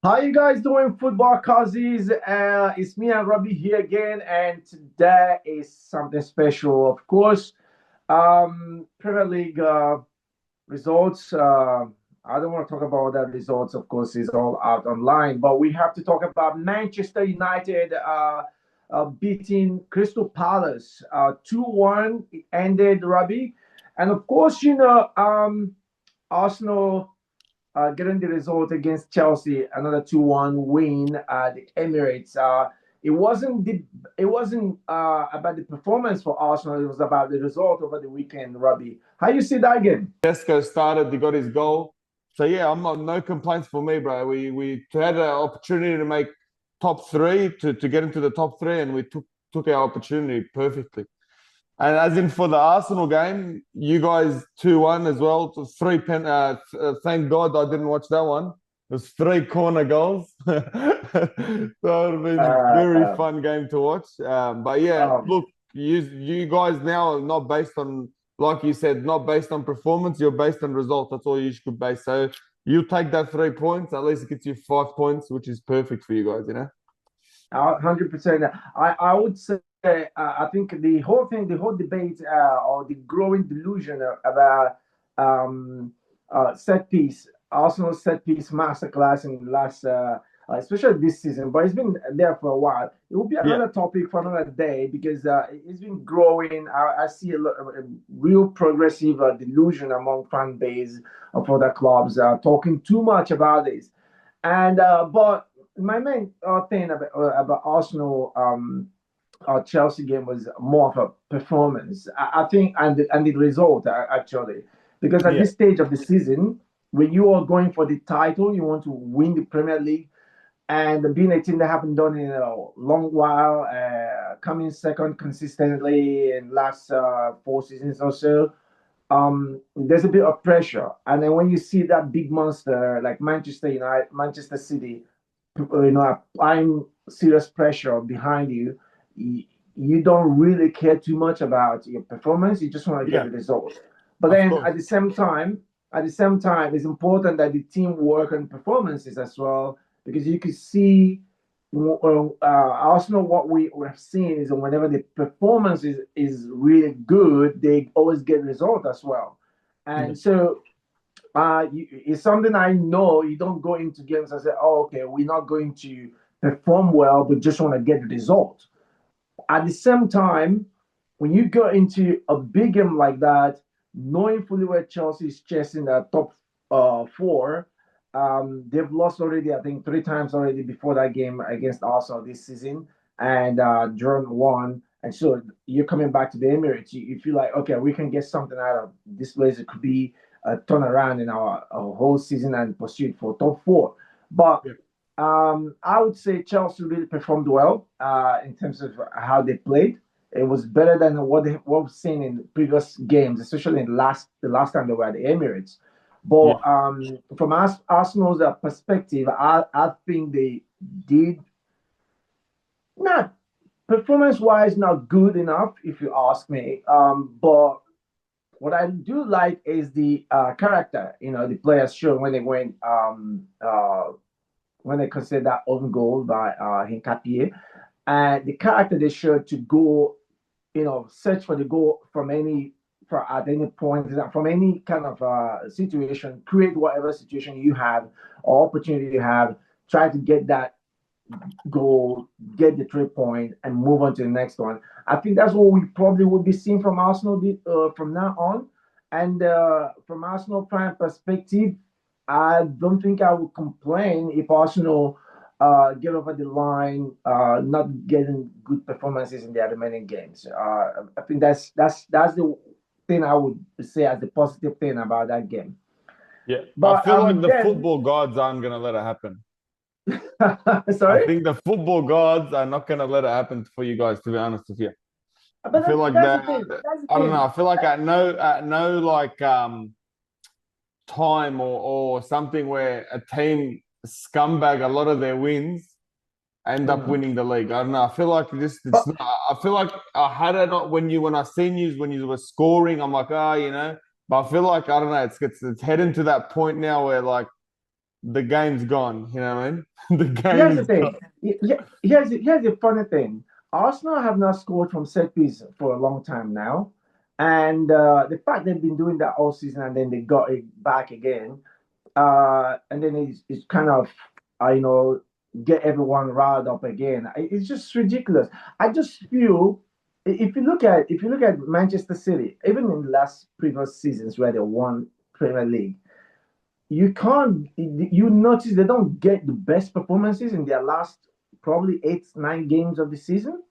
How you guys doing, football cousins? It's me and Robbie here again, and today is something special. Of course, Premier League results. I don't want to talk about that results. Of course, is all out online, but we have to talk about Manchester United beating Crystal Palace 2-1. It ended, Robbie, and of course, Arsenal getting the result against Chelsea, another 2-1 win at the Emirates. It wasn't about the performance for Arsenal. It was about the result over the weekend, Robbie. How you see that game? Tesco started, he got his goal. So yeah, I'm not no complaints for me, bro. We had an opportunity to make top three to get into the top three, and we took our opportunity perfectly. And as in for the Arsenal game, you guys 2-1 as well. So thank God I didn't watch that one. It was three corner goals. So it would have been a Uh, very uh, fun game to watch. But yeah, um, look, you guys now are not based on, like you said, not based on performance. You're based on results. That's all you should base. So you take that 3 points. At least it gets you 5 points, which is perfect for you guys. 100%. I would say I think the whole thing, the whole debate, or the growing delusion about set piece, Arsenal set piece masterclass in the last, especially this season, but it's been there for a while. It will be Yeah. another topic for another day because it's been growing. I see a real progressive delusion among fan base of other clubs talking too much about this. And but my main thing about Arsenal Chelsea game was more of a performance. I think, and the result actually, because at Yeah. this stage of the season, when you are going for the title, you want to win the Premier League, and being a team that haven't done it in a long while, coming second consistently in last 4 seasons or so, there's a bit of pressure. And then when you see that big monster like Manchester United, Manchester City, applying serious pressure behind you, you don't really care too much about your performance. You just want to get Yeah. the result. But Of then course. at the same time, it's important that the team work on performances as well, because you can see Arsenal, what we have seen is that whenever the performance is really good, they always get result as well. Yeah. And so it's something I know. You don't go into games and say, "Oh, okay, we're not going to perform well, but just want to get the result." At the same time, when you go into a big game like that, knowing fully well Chelsea is chasing the top four, they've lost already, I think, three times already before that game against Arsenal this season, and drawn one. And so you're coming back to the Emirates. You feel like, okay, we can get something out of this place. It could be a turnaround in our whole season and pursuit for top four. But Yeah. I would say Chelsea really performed well in terms of how they played. It was better than what we've seen in previous games, especially in the last time they were at the Emirates. Yeah. But from Arsenal's perspective, I think they did not performance wise not good enough, if you ask me. But what I do like is the character, the players show when they consider that own goal by Hinkapie, and the character they showed to go, search for the goal from at any point, from any kind of situation, create whatever situation you have or opportunity you have, try to get that goal, get the 3 point, and move on to the next one. I think that's what we probably would be seeing from Arsenal from now on. And from Arsenal prime perspective, I don't think I would complain if Arsenal get over the line, not getting good performances in their remaining games. I think that's the thing I would say as the positive thing about that game. Yeah. I But feel like the then, football gods aren't going to let it happen. I sorry, think the football gods are not going to let it happen for you guys, to be honest with you. I but feel like that's the that. thing. That's the I don't know. thing. I feel like at no like time or something where a team scumbag a lot of their wins end up Mhm. winning the league. I don't know. I feel like this. It's But not, I feel like I had it not when I seen you when you were scoring. I'm like, But I feel like I don't know. It's heading to that point now where like the game's gone. You know what I mean? The game Here's the is thing. gone. Here's the funny thing. Arsenal have not scored from set piece for a long time now, and the fact they've been doing that all season, and then they got it back again, and then it's kind of, you know, get everyone riled up again. It's just ridiculous. I just feel if you look at Manchester City, even in the last previous seasons where they won Premier League, you can't you notice they don't get the best performances in their last probably 8 9 games of the season,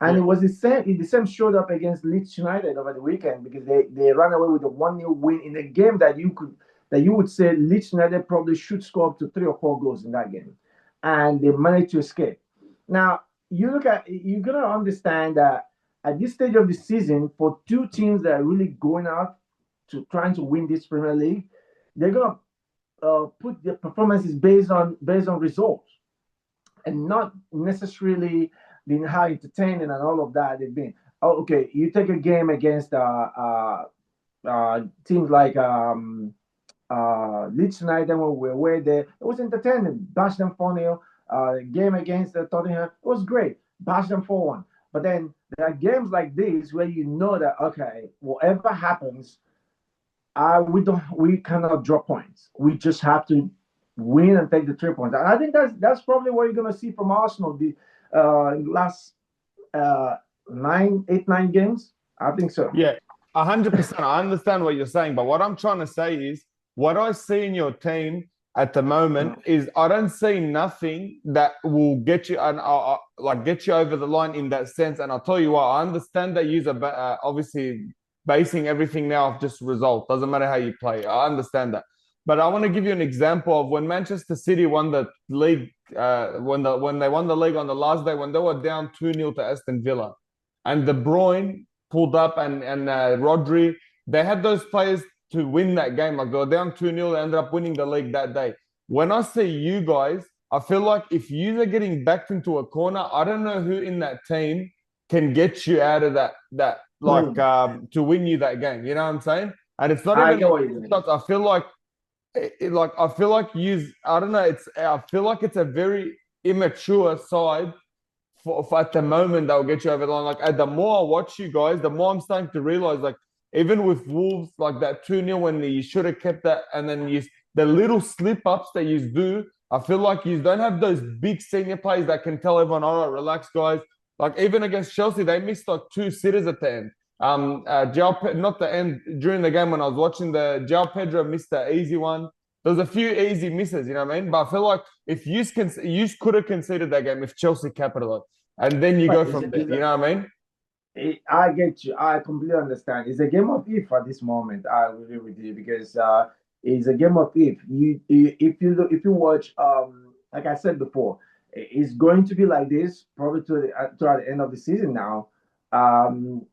and Yeah. it was the same showed up against Leeds United over the weekend because they ran away with a 1-0 win in a game that you would say Leeds United probably should score up to 3 or 4 goals in that game, and they managed to escape. Now you're gonna understand that at this stage of the season, for two teams that are really going out to trying to win this Premier League, they're gonna put their performances based on results and not necessarily being how entertaining and all of that they've been. Oh, okay, you take a game against teams like Leeds United when we were there. It was entertaining. Bash them 4-0. Game against Tottenham, it was great. Bash them 4-1. But then there are games like this where you know that okay, whatever happens, we cannot drop points. We just have to win and take the 3 points. And I think that's probably what you're gonna see from Arsenal the last uh 9 games. I think so. Yeah, 100%. I understand what you're saying, but what I'm trying to say is what I see in your team at the moment is I don't see nothing that will get you and like get you over the line in that sense. And I'll tell you what, I understand that you're obviously basing everything now off just result. Doesn't matter how you play. I understand that. But I want to give you an example of when Manchester City won the league, when they won the league on the last day, when they were down 2-0 to Aston Villa. And De Bruyne pulled up and Rodri, they had those players to win that game. Like they were down 2-0, they ended up winning the league that day. When I see you guys, I feel like if you are getting backed into a corner, I don't know who in that team can get you out of that to win you that game. You know what I'm saying? And it's not I even get what you mean. I feel like I feel like you I don't know, I feel like it's a very immature side for at the moment that will get you over the line. Like, the more I watch you guys, the more I'm starting to realize, like, even with Wolves, like that 2-0 when you should have kept that, and then the little slip ups that you do, I feel like you don't have those big senior players that can tell everyone, all right, relax, guys. Like, even against Chelsea, they missed like 2 sitters at the end. Not the end, during the game when I was watching João Pedro missed the easy one. There's a few easy misses, you know what I mean? But I feel like if you could have conceded that game if Chelsea capitalized, and then you But go from there. You know what I mean? I get you. I completely understand. It's a game of if at this moment. I agree with you because it's a game of if. If you look, if you watch, like I said before, it's going to be like this probably throughout the end of the season now. Um,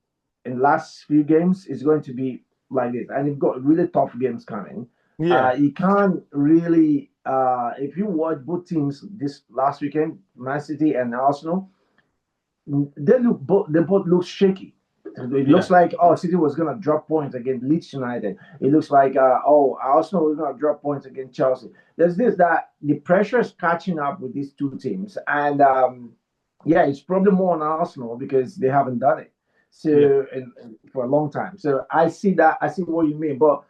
in the last few games, it's going to be like this, and you've got really tough games coming. Yeah. You can't really, if you watch both teams this last weekend, Man City and Arsenal, they both look shaky. It looks Yeah. like City was gonna drop points against Leeds United. It looks like Arsenal was gonna drop points against Chelsea. There's this that the pressure is catching up with these two teams, and yeah, it's probably more on Arsenal because they haven't done it Yeah. for a long time. So I see that. I see what you mean, but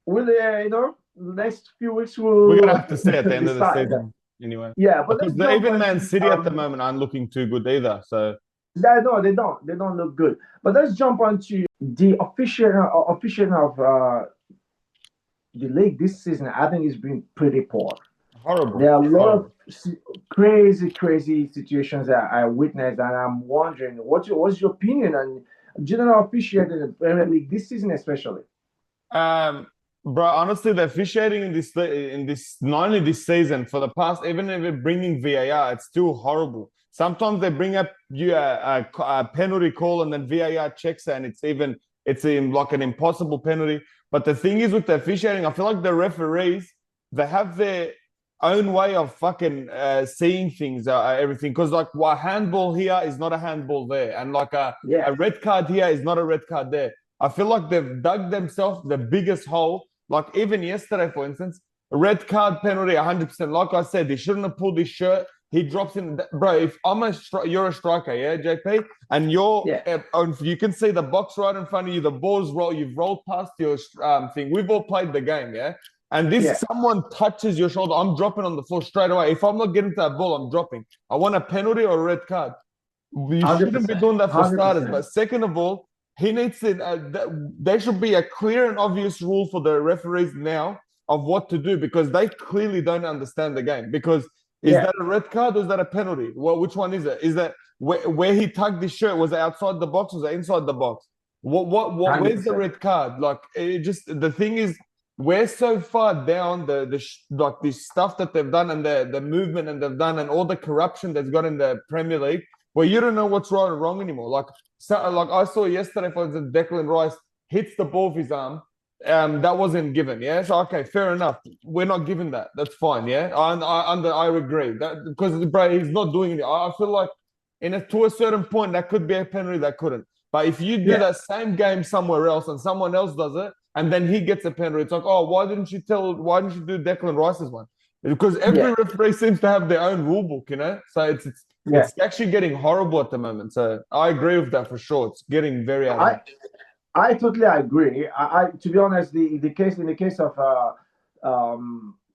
will next few weeks We're gonna will have to see at the end of the decide. season anyway. Yeah, but let's Because jump even Man onto City at the moment aren't looking too good either. So no, they don't. They don't look good. But let's jump onto the official of the league this season. I think it's been pretty poor. horrible. There are a lot of Horrible. crazy situations that I witnessed, and I'm wondering what's your opinion on general officiating in the Premier League this season, especially. Bro, honestly, the officiating in this not only this season for the past, even if it bringing VAR, it's still horrible. Sometimes they bring up you a penalty call and then VAR checks it and it's like an impossible penalty. But the thing is with the officiating, I feel like the referees they have their own way of fucking seeing things, everything. Because like a handball here is not a handball there, and like Yeah, a red card here is not a red card there. I feel like they've dug themselves the biggest hole. Like even yesterday, for instance, red card penalty, 100%. Like I said, he shouldn't have pulled his shirt. He drops in, bro. If you're a striker, yeah, JP, and Yeah, you can see the box right in front of you. The ball's you've rolled past your thing. We've all played the game, yeah. And yeah, someone touches your shoulder, I'm dropping on the floor straight away. If I'm not getting to that ball, I'm dropping. I want a penalty or a red card. You hundred shouldn't be percent, doing that for hundred starters. But percent. second of all, he needs to. There should be a clear and obvious rule for the referees now of what to do because they clearly don't understand the game. Because is Yeah, that a red card or is that a penalty? Well, which one is it? Is that where he tugged his shirt? Was it outside the box? Was it inside the box? What? hundred Where's the percent. red card? Like, it just the thing is, we're so far down like this stuff that they've done and the movement and they've done and all the corruption that's got in the Premier League where you don't know what's right or wrong anymore. Like I saw yesterday, for instance, Declan Rice hits the ball with his arm. That wasn't given. Yeah, so okay, fair enough. We're not giving that. That's fine. Yeah, I agree that because bro, he's not doing it. I feel like to a certain point that could be a penalty, that couldn't. But if you do Yeah, that same game somewhere else and someone else does it, and then he gets a penalty, it's like, oh, why didn't you do Declan Rice's one? Because yeah, every referee seems to have their own rule book, you know. So yeah. it's actually getting horrible at the moment. So I agree with that for sure. It's getting very out of hand. I I totally agree. I to be honest, the case of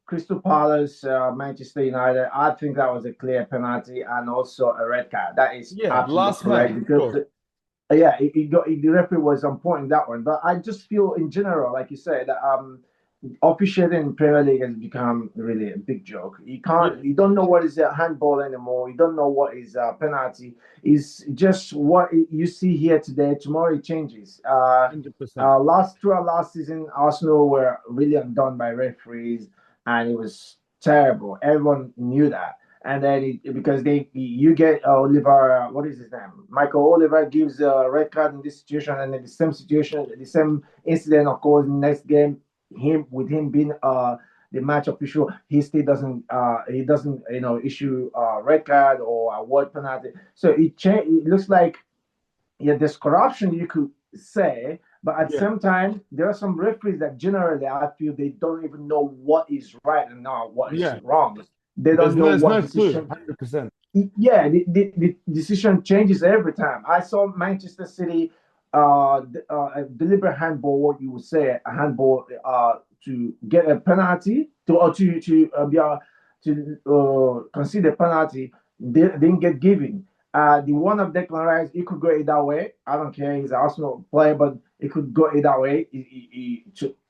Crystal Palace, Manchester United, I think that was a clear penalty and also a red card. That is Yeah, absolutely last man, correct of because course. yeah, the referee was on point in that one. But I just feel in general, like you said, officiating in Premier League has become really a big joke. Yeah, You don't know what is a handball anymore. You don't know what is a penalty. It's just what you see here today. Tomorrow it changes. 100%. Throughout last season, Arsenal were really undone by referees, and it was terrible. Everyone knew that. And then because you get Oliver, what is his name? Michael Oliver gives a red card in this situation, and in the same situation, the same incident occurs in the next game him being the match official, he doesn't issue a red card or a word penalty. So it looks like yeah, there's corruption you could say, but at the Yeah, same time, there are some referees that generally I feel they don't even know what is right and not what is yeah. wrong. They don't know There's what no clue. decision 100%. yeah, the decision changes every time. I saw Manchester City a deliberate handball, you would say a handball to get a penalty to concede a penalty, they didn't get given. The one of Declan Rice, it could go either way. I don't care. He's an Arsenal player, but it could go either way.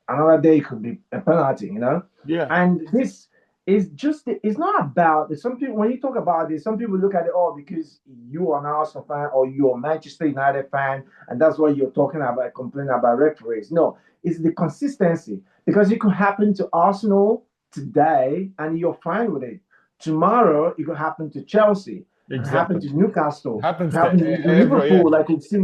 Another day, it could be a penalty, you know. Yeah, And this it's not about some people when you talk about this, some people look at it all because you are an Arsenal fan or you're a Manchester United fan, and that's why you're talking about complaining about referees. No, it's the consistency because it could happen to Arsenal today and you're fine with it. Tomorrow it could happen to Chelsea, it could happen exactly. to Newcastle, it Happens could to happen to every, yeah. Liverpool, like we've seen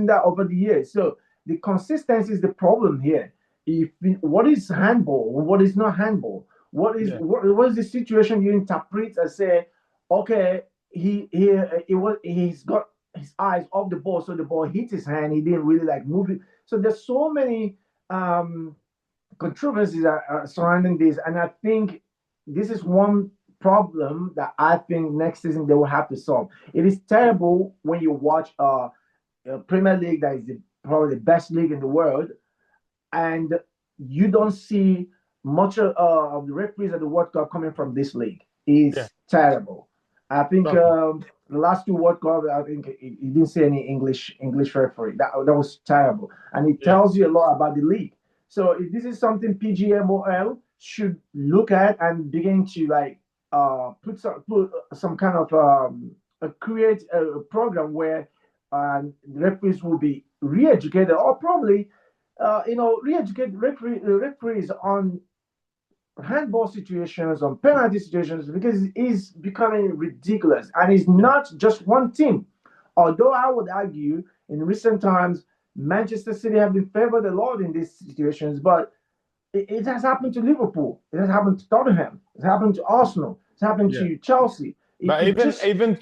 that over the years. So the consistency is the problem here. If what is handball, what is not handball? Yeah, What is the situation you interpret and say, okay, he's got his eyes off the ball, so the ball hit his hand. He didn't really like move it. So there's so many controversies surrounding this, and I think this is one problem that I think next season they will have to solve. It is terrible when you watch a Premier League that is probably the best league in the world, and you don't see much of the referees at the World Cup coming from this league. yeah. It's terrible. I think Stop. the last two World Cup, I think he didn't see any English referee. That was terrible, and it Yeah, tells you a lot about the league. So if this is something PGMOL should look at and begin to like put some kind of create a program where referees will be re-educated or probably re-educate referees on handball situations, on penalty situations, because it is becoming ridiculous. And it's yeah, not just one team. Although I would argue in recent times, Manchester City have been favored a lot in these situations, but it has happened to Liverpool. It has happened to Tottenham. It's happened to Arsenal. It's happened yeah. to Chelsea. But It just, even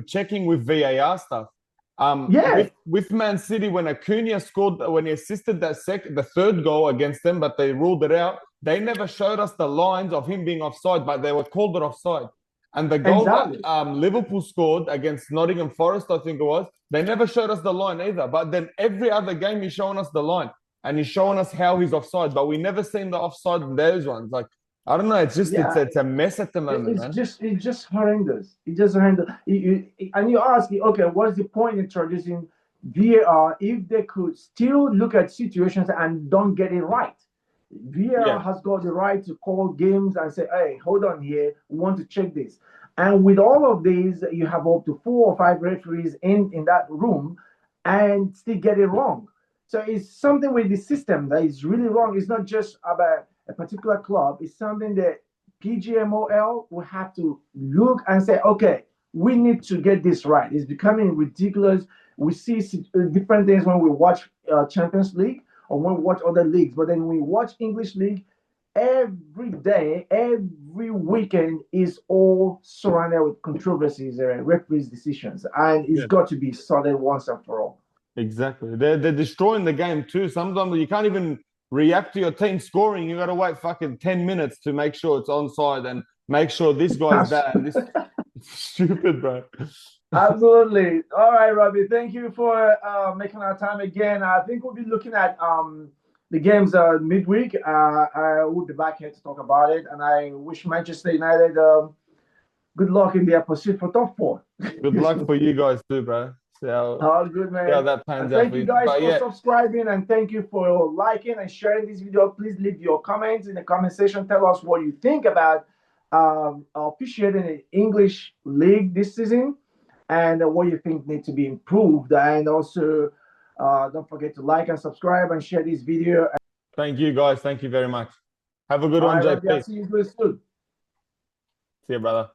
checking with VAR stuff. yeah, With Man City when Acuna scored when he assisted the third goal against them, but they ruled it out. they never showed us the lines of him being offside, but they were called it offside. And the goal Exactly. that Liverpool scored against Nottingham Forest, I think it was, they never showed us the line either. But then every other game, he's showing us the line and he's showing us how he's offside. But we never seen the offside in those ones. Like, I don't know. It's just Yeah, it's a mess at the moment, man. it's just horrendous. It's just horrendous. And you ask, okay, what's the point in introducing VAR if they could still look at situations and don't get it right? VAR Yeah, has got the right to call games and say, hey, hold on here, we want to check this. And with all of these, you have up to 4 or 5 referees in that room and still get it wrong. So it's something with the system that is really wrong. It's not just about a particular club. It's something that PGMOL will have to look and say, okay, we need to get this right. It's becoming ridiculous. We see different things when we watch Champions League or when we watch other leagues, but then we watch English League every day, every weekend is all surrounded with controversies and referees' decisions, and it's yeah, got to be sorted once and for all. exactly. They're destroying the game too. Sometimes you can't even react to your team scoring. You got to wait fucking 10 minutes to make sure it's onside and make sure this guy's that. And this it's stupid, bro. Absolutely. All right, Robbie. Thank you for making our time again. I think we'll be looking at the games midweek. I will be back here to talk about it, and I wish Manchester United good luck in their pursuit for top four. Good luck for you guys too, bro. All good, See how man. that And pans out thank for you you. guys But for yeah, subscribing, and thank you for liking and sharing this video. Please leave your comments in the comment section. Tell us what you think about officiating the English League this season and what you think needs to be improved. And also, don't forget to like and subscribe and share this video. thank you guys. Thank you very much. Have a good All one, right, Robbie, I'll JP. see you soon. See you, brother.